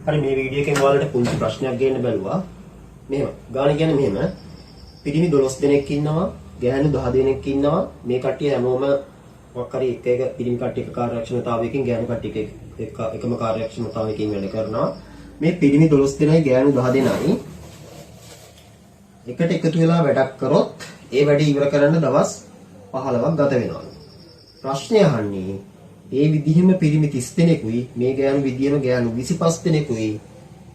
හරි මේ වීඩියෝ එකෙන් ඔයාලට පුංචි ප්‍රශ්නයක් ගේන්න බැලුවා. මෙහෙම. ගාන කියන්නේ මෙහෙම. පිරිමි 12 දෙනෙක් ඉන්නවා, ගැහැණු 10 දෙනෙක් ඉන්නවා. මේ කට්ටිය හැමෝම මොකක් හරි එක පිරිමි කට්ටිය එක කාර්යක්ෂමතාවයකින් ගැහැණු කට්ටිය එකම කාර්යක්ෂමතාවයකින් වැඩ කරනවා. මේ පිරිමි 12 දෙනයි ගැහැණු 10 දෙනයි එකට එකතු වෙලා වැඩක් කරොත් ඒ වැඩේ ඉවර කරන්න දවස් 15ක් ගත වෙනවා. ප්‍රශ්නය අහන්නේ ඒ විදිහම පිරිමි 30 දෙනෙකුයි මේ ගෑනු විදිහම ගෑනු 25 දෙනෙකුයි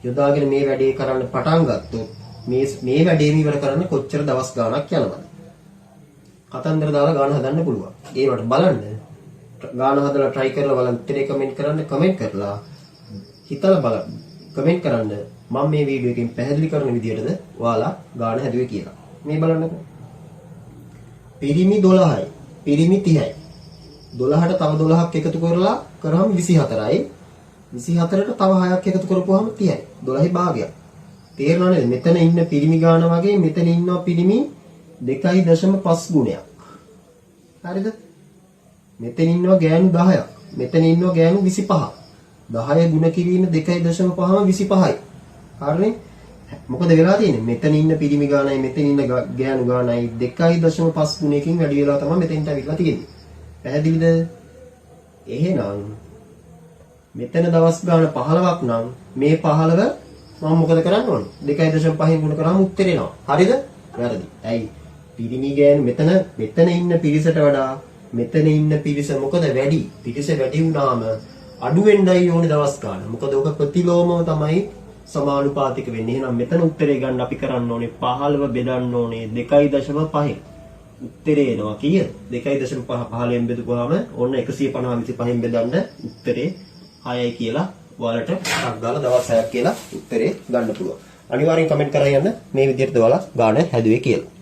යොදාගෙන මේ වැඩේ කරන්න පටන් ගත්තොත් මේ වැඩේම ඉවර කරන්න කොච්චර දවස් ගාණක් යනවද? කතන්දර දාලා ගාණ හදන්න පුළුවන්. ඒවට බලන්න. ගාණ හදලා try කරලා බලන්න උත්තරේ කමෙන්ට් කරන්න කමෙන්ට් කරලා හිතලා බලන්න. කමෙන්ට් කරන්න මම මේ වීඩියෝ එකෙන් පැහැදිලි කරන විදිහටද ඔයාලා ගාණ හැදුවේ කියලා. මේ බලන්නකෝ. පිරිමි 12යි පිරිමි 30යි 12ට තව 12ක් එකතු කරලා කරාම 24යි 24ට තව 6ක් එකතු කරපුවාම 30යි 12යි භාගයක්. තේරෙනවද? මෙතන ඉන්න පිරිමි ගාන වගේ මෙතන ඉන්නවා පිරිමි 2.5 ගුණයක්. හරිද? මෙතන ඉන්නවා ගෑනු 10ක්. මෙතන ඉන්නවා ගෑනු 25ක්. 10 ගුණ කිරීම 2.5ම 25යි. හරිනේ? මොකද වෙලා තියෙන්නේ? මෙතන ඉන්න පිරිමි ගානයි මෙතන ඉන්න ගෑනු ගානයි 2.5 ගුණයකින් වැඩි වෙලා තමයි මෙතෙන්ට අවිල්ලා තියෙන්නේ. පැහැදිලිද? එහෙනම් මෙතන දවස් ගාන 15ක් නම් මේ 15 මම මොකද කරන්න ඕනේ? 2.5 ගුණ කරාම උත්තර එනවා. හරිද? වැරදි. ඇයි? පිරිමි ගෑනු මෙතන ඉන්න පිරිසට වඩා මෙතන ඉන්න පිරිස මොකද වැඩි? පිරිස වැඩි වුණාම අඩු වෙන්නයි ඕනේ දවස් ගාන. මොකද ඔක ප්‍රතිලෝමව තමයි සමානුපාතික වෙන්නේ. එහෙනම් මෙතන උත්තරේ ගන්න අපි කරන්න ඕනේ 15 බෙදන්න ඕනේ 2.5. උත්තරේ එනවා කීයද? 2.5 15ෙන් බෙදුවාම ඔන්න 150 බෙදන්න උත්තරේ 6යි කියලා ඔයාලට ටක් දාලා දවස් 6ක් කියලා උත්තරේ ගන්න පුළුවන්. අනිවාර්යෙන් කමෙන්ට් කරලා යන්න මේ විදිහට ඔයාලා ගාන හැදුවේ කියලා.